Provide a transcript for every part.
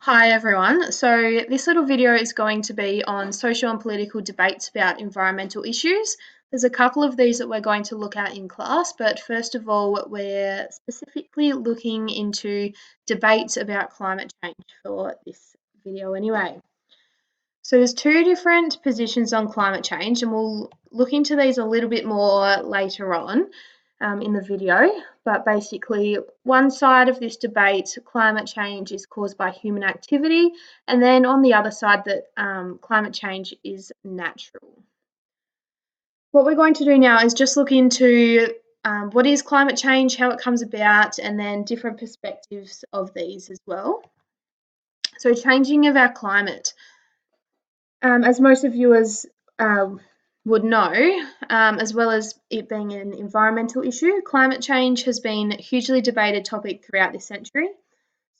Hi everyone. So this little video is going to be on social and political debates about environmental issues. There's a couple of these that we're going to look at in class, but first of all, we're specifically looking into debates about climate change for this video anyway. So there's two different positions on climate change, and we'll look into these a little bit more later on in the video. But basically, one side of this debate, climate change is caused by human activity, and then on the other side, that climate change is natural. What we're going to do now is just look into what is climate change, how it comes about, and then different perspectives of these as well. So changing of our climate. As most of viewers would know, as well as it being an environmental issue, climate change has been a hugely debated topic throughout this century.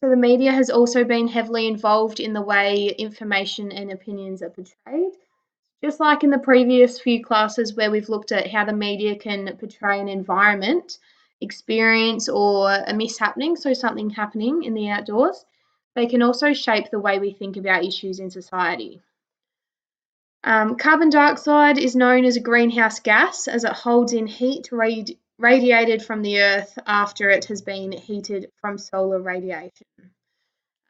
So the media has also been heavily involved in the way information and opinions are portrayed. Just like in the previous few classes where we've looked at how the media can portray an environment, experience, or a mishappening, so something happening in the outdoors, they can also shape the way we think about issues in society. Carbon dioxide is known as a greenhouse gas as it holds in heat radiated from the Earth after it has been heated from solar radiation.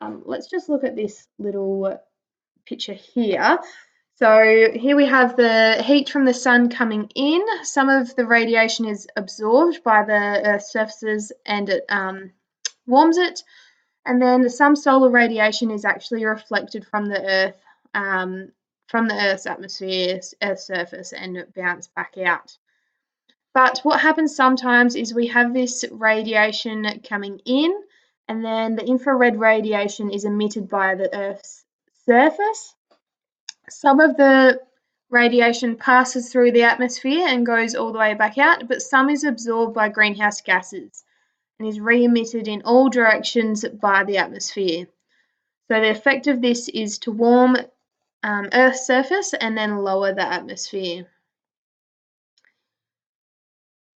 Let's just look at this little picture here. So here we have the heat from the sun coming in. Some of the radiation is absorbed by the Earth's surfaces and it warms it. And then some solar radiation is actually reflected from the Earth, from the Earth's atmosphere, Earth's surface, and bounce back out. But what happens sometimes is we have this radiation coming in, and then the infrared radiation is emitted by the Earth's surface. Some of the radiation passes through the atmosphere and goes all the way back out, but some is absorbed by greenhouse gases and is re-emitted in all directions by the atmosphere. So the effect of this is to warm Earth's surface and then lower the atmosphere.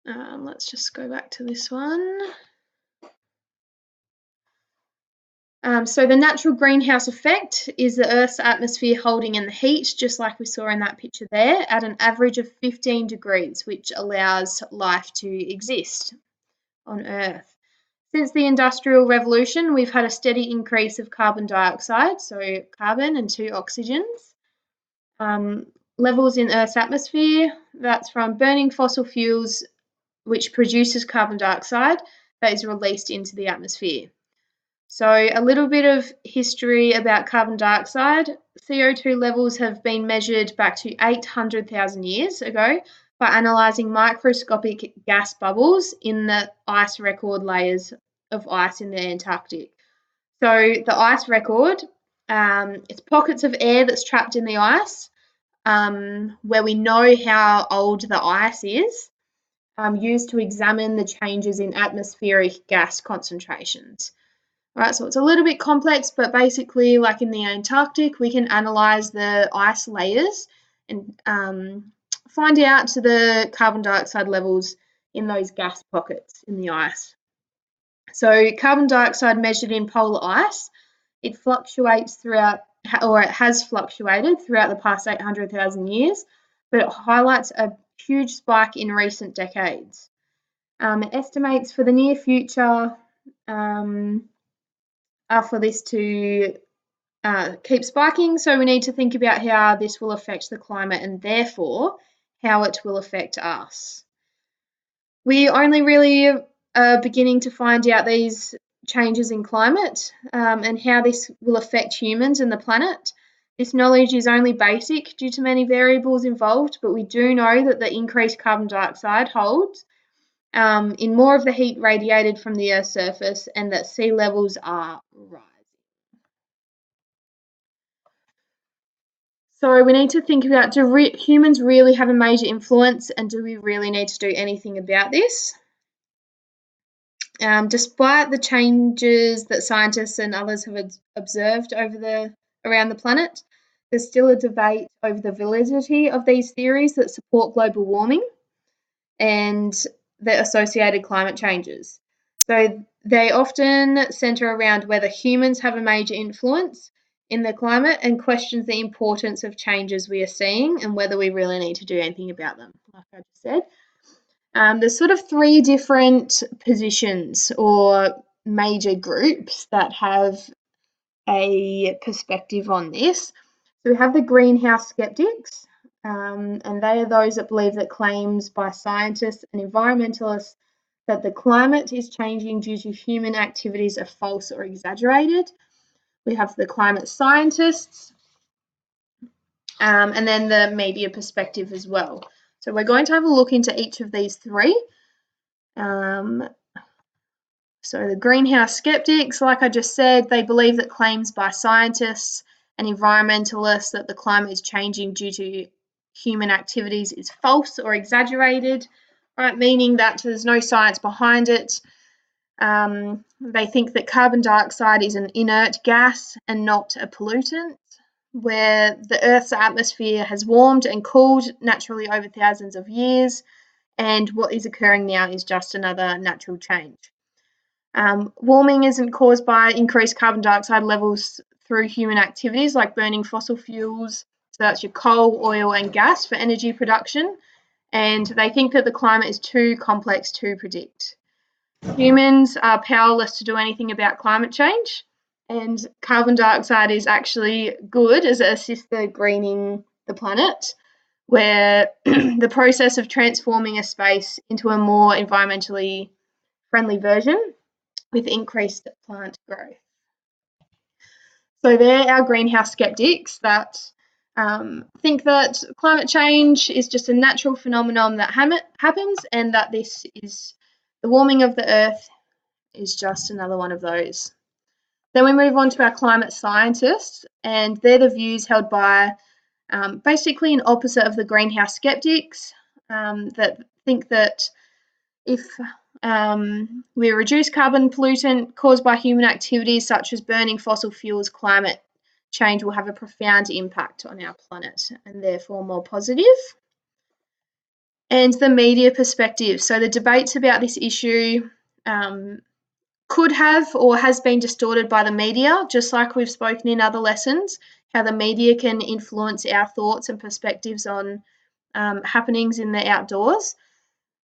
Let's just go back to this one. So the natural greenhouse effect is the Earth's atmosphere holding in the heat, just like we saw in that picture there, at an average of 15 degrees, which allows life to exist on Earth. Since the Industrial Revolution, we've had a steady increase of carbon dioxide, so carbon and two oxygens. Levels in Earth's atmosphere, that's from burning fossil fuels, which produces carbon dioxide that is released into the atmosphere. So a little bit of history about carbon dioxide. CO2 levels have been measured back to 800,000 years ago by analysing microscopic gas bubbles in the ice record layers of ice in the Antarctic. So the ice record, it's pockets of air that's trapped in the ice, where we know how old the ice is, used to examine the changes in atmospheric gas concentrations. Right, so it's a little bit complex, but basically, like in the Antarctic, we can analyse the ice layers and find out the carbon dioxide levels in those gas pockets in the ice. So carbon dioxide measured in polar ice, it fluctuates throughout, or it has fluctuated throughout the past 800,000 years, but it highlights a huge spike in recent decades. It estimates for the near future for this to keep spiking, so we need to think about how this will affect the climate and therefore how it will affect us. We only really are beginning to find out these changes in climate and how this will affect humans and the planet. This knowledge is only basic due to many variables involved, but we do know that the increased carbon dioxide holds in more of the heat radiated from the Earth's surface and that sea levels are rising. So we need to think about, do humans really have a major influence, and do we really need to do anything about this? Despite the changes that scientists and others have observed around the planet, there's still a debate over the validity of these theories that support global warming and the associated climate changes. So They often centre around whether humans have a major influence in the climate and questions the importance of changes we are seeing and whether we really need to do anything about them, like I just said. There's sort of three different positions or major groups that have a perspective on this. So we have the greenhouse skeptics, and they are those that believe that claims by scientists and environmentalists that the climate is changing due to human activities are false or exaggerated. We have the climate scientists, and then the media perspective as well. So we're going to have a look into each of these three. So the greenhouse skeptics, like I just said, they believe that claims by scientists and environmentalists that the climate is changing due to human activities is false or exaggerated, right? Meaning that there's no science behind it. They think that carbon dioxide is an inert gas and not a pollutant, where the Earth's atmosphere has warmed and cooled naturally over thousands of years, and what is occurring now is just another natural change. Warming isn't caused by increased carbon dioxide levels through human activities like burning fossil fuels, so that's your coal, oil, and gas for energy production, and they think that the climate is too complex to predict. Humans are powerless to do anything about climate change, and carbon dioxide is actually good as it assists the greening the planet, where the process of transforming a space into a more environmentally friendly version with increased plant growth. So they're our greenhouse skeptics that think that climate change is just a natural phenomenon that happens, and that this is the warming of the earth is just another one of those. Then we move on to our climate scientists, and they're the views held by basically an opposite of the greenhouse skeptics that think that if we reduce carbon pollutant caused by human activities such as burning fossil fuels, climate change will have a profound impact on our planet and therefore more positive. And the media perspective. So the debates about this issue could have or has been distorted by the media, just like we've spoken in other lessons, how the media can influence our thoughts and perspectives on happenings in the outdoors.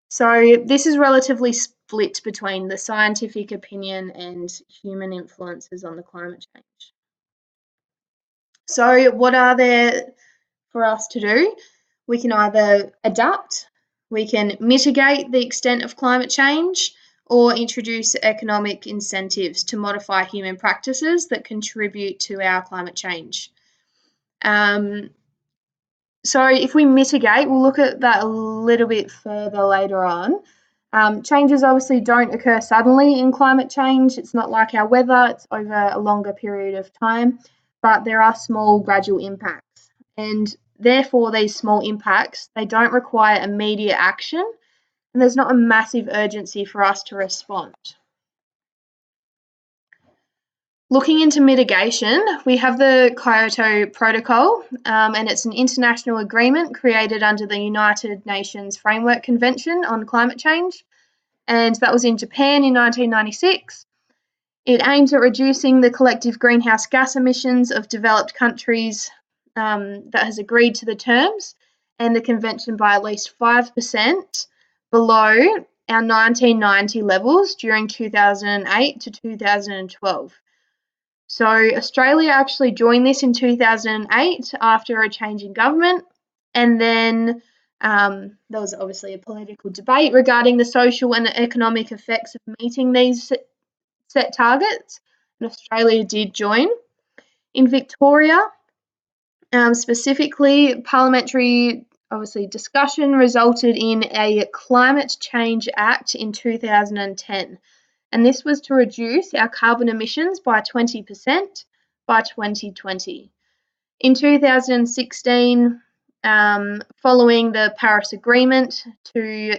So this is relatively split between the scientific opinion and human influences on the climate change. So what are there for us to do? We can either adapt, we can mitigate the extent of climate change, or introduce economic incentives to modify human practices that contribute to our climate change. So if we mitigate, we'll look at that a little bit further later on. Changes obviously don't occur suddenly in climate change. It's not like our weather, it's over a longer period of time, but there are small gradual impacts. And therefore, these small impacts, they don't require immediate action, and there's not a massive urgency for us to respond. Looking into mitigation, we have the Kyoto Protocol, and it's an international agreement created under the United Nations Framework Convention on Climate Change, and that was in Japan in 1996. It aims at reducing the collective greenhouse gas emissions of developed countries that has agreed to the terms and the convention by at least 5% below our 1990 levels during 2008 to 2012. So Australia actually joined this in 2008 after a change in government, and then there was obviously a political debate regarding the social and economic effects of meeting these set targets, and Australia did join. In Victoria, specifically, parliamentary obviously discussion resulted in a Climate Change Act in 2010. And this was to reduce our carbon emissions by 20% by 2020. In 2016, following the Paris Agreement to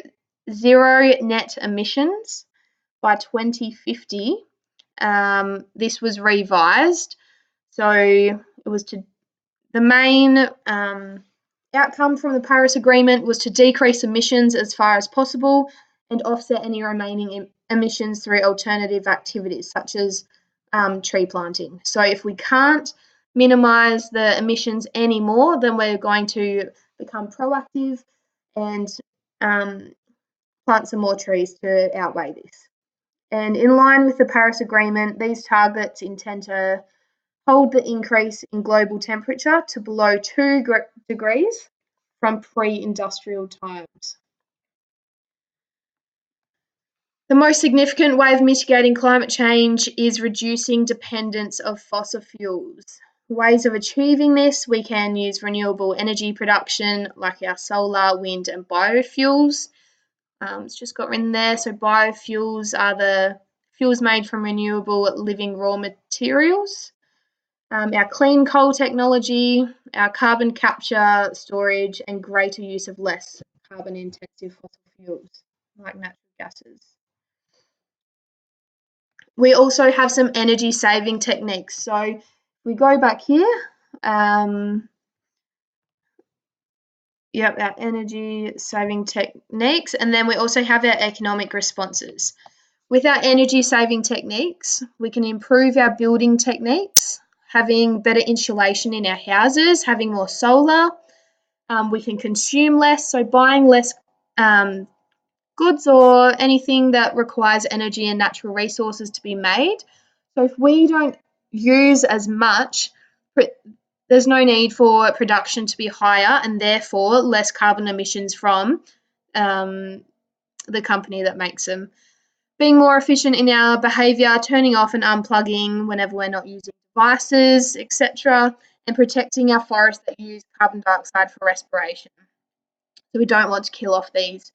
zero net emissions by 2050, this was revised. So it was the main outcome from the Paris Agreement was to decrease emissions as far as possible and offset any remaining emissions through alternative activities such as tree planting. So if we can't minimise the emissions anymore, then we're going to become proactive and plant some more trees to outweigh this. And in line with the Paris Agreement, these targets intend to hold the increase in global temperature to below 2 degrees from pre-industrial times. The most significant way of mitigating climate change is reducing dependence of fossil fuels. Ways of achieving this, we can use renewable energy production like our solar, wind and biofuels. It's just got written there. So biofuels are the fuels made from renewable living raw materials. Our clean coal technology, our carbon capture, storage and greater use of less carbon intensive fossil fuels like natural gases. We also have some energy saving techniques. So if we go back here, our energy saving techniques, and then we also have our economic responses. With our energy saving techniques, we can improve our building techniques, having better insulation in our houses, having more solar. We can consume less, so buying less goods or anything that requires energy and natural resources to be made. So if we don't use as much, there's no need for production to be higher and therefore less carbon emissions from the company that makes them. Being more efficient in our behaviour, turning off and unplugging whenever we're not using devices, etc., and protecting our forests that use carbon dioxide for respiration. So we don't want to kill off these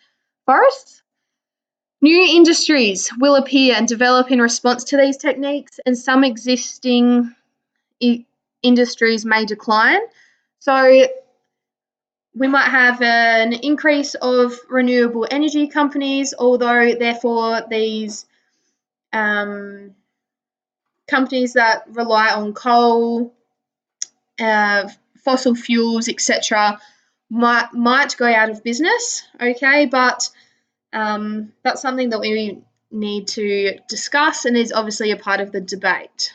forests. New industries will appear and develop in response to these techniques, and some existing industries may decline. So we might have an increase of renewable energy companies, although therefore these companies that rely on coal, fossil fuels, etc., might go out of business, okay, but that's something that we need to discuss and is obviously a part of the debate.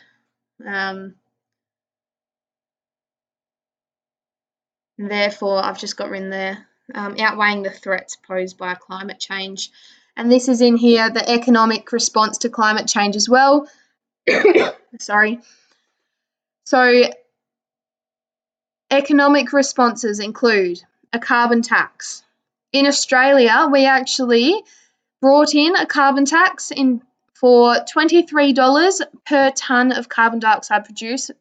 Therefore, I've just got written there, outweighing the threats posed by climate change. And this is in here, the economic response to climate change as well. Sorry. So economic responses include a carbon tax. In Australia, we actually brought in a carbon tax for $23 per tonne of carbon dioxide produced,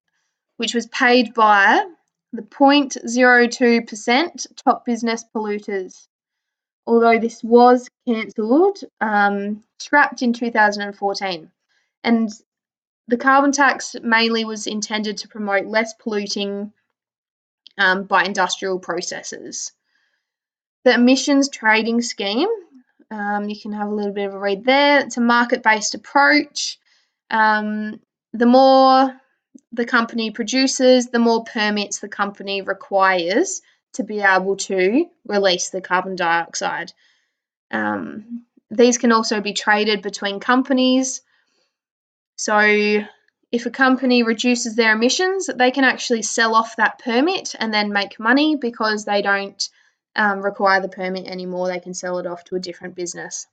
which was paid by the 0.02% top business polluters. Although this was cancelled, scrapped in 2014. And the carbon tax mainly was intended to promote less polluting by industrial processes. The emissions trading scheme, you can have a little bit of a read there. It's a market-based approach. The more the company produces, the more permits the company requires to be able to release the carbon dioxide. These can also be traded between companies. So if a company reduces their emissions, they can actually sell off that permit and then make money because they don't require the permit anymore. They can sell it off to a different business.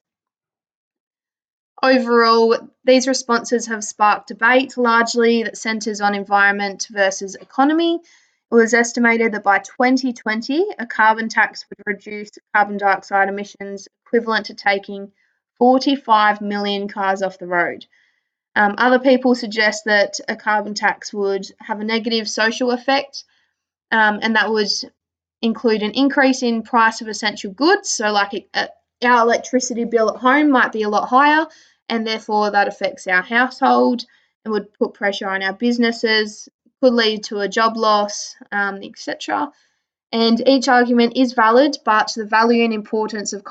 Overall, these responses have sparked debate largely that centres on environment versus economy. It was estimated that by 2020, a carbon tax would reduce carbon dioxide emissions equivalent to taking 45 million cars off the road. Other people suggest that a carbon tax would have a negative social effect, and that would include an increase in price of essential goods. So like our electricity bill at home might be a lot higher, and therefore that affects our household and would put pressure on our businesses, could lead to a job loss, etc. And each argument is valid, but the value and importance of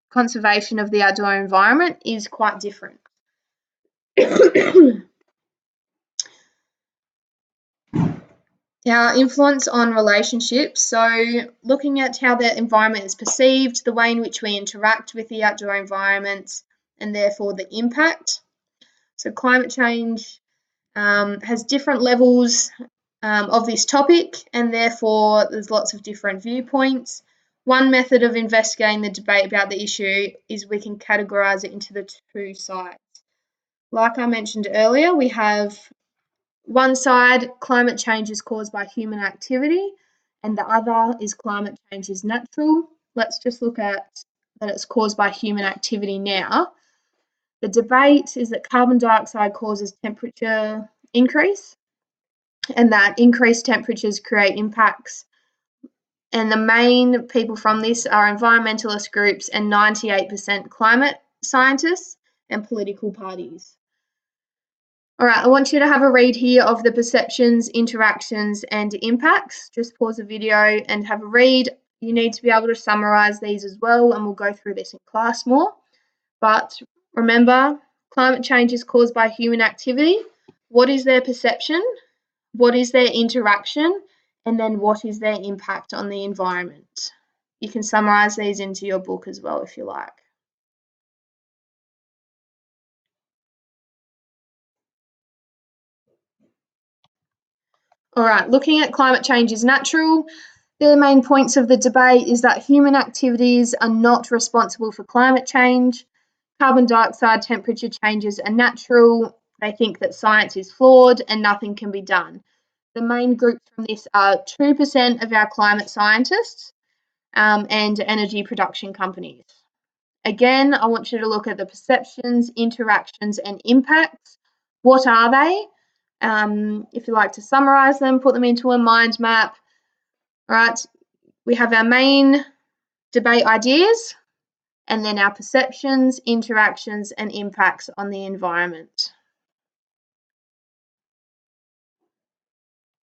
conservation of the outdoor environment is quite different. Our influence on relationships, so looking at how the environment is perceived, the way in which we interact with the outdoor environment, and therefore the impact. So climate change has different levels of this topic, and therefore there's lots of different viewpoints. One method of investigating the debate about the issue is we can categorise it into the two sides. Like I mentioned earlier, we have one side, climate change is caused by human activity, and the other is climate change is natural. Let's just look at that it's caused by human activity now. The debate is that carbon dioxide causes temperature increase, and that increased temperatures create impacts. And the main people from this are environmentalist groups and 98% climate scientists and political parties. All right, I want you to have a read here of the perceptions, interactions, and impacts. Just pause the video and have a read. You need to be able to summarise these as well, and we'll go through this in class more. But remember, climate change is caused by human activity. What is their perception? What is their interaction? And then what is their impact on the environment? You can summarise these into your book as well if you like. All right, looking at climate change is natural. The main points of the debate is that human activities are not responsible for climate change. Carbon dioxide temperature changes are natural. They think that science is flawed and nothing can be done. The main groups from this are 2% of our climate scientists and energy production companies. Again, I want you to look at the perceptions, interactions, and impacts. What are they? If you like to summarise them, put them into a mind map. All right, we have our main debate ideas, and then our perceptions, interactions, and impacts on the environment.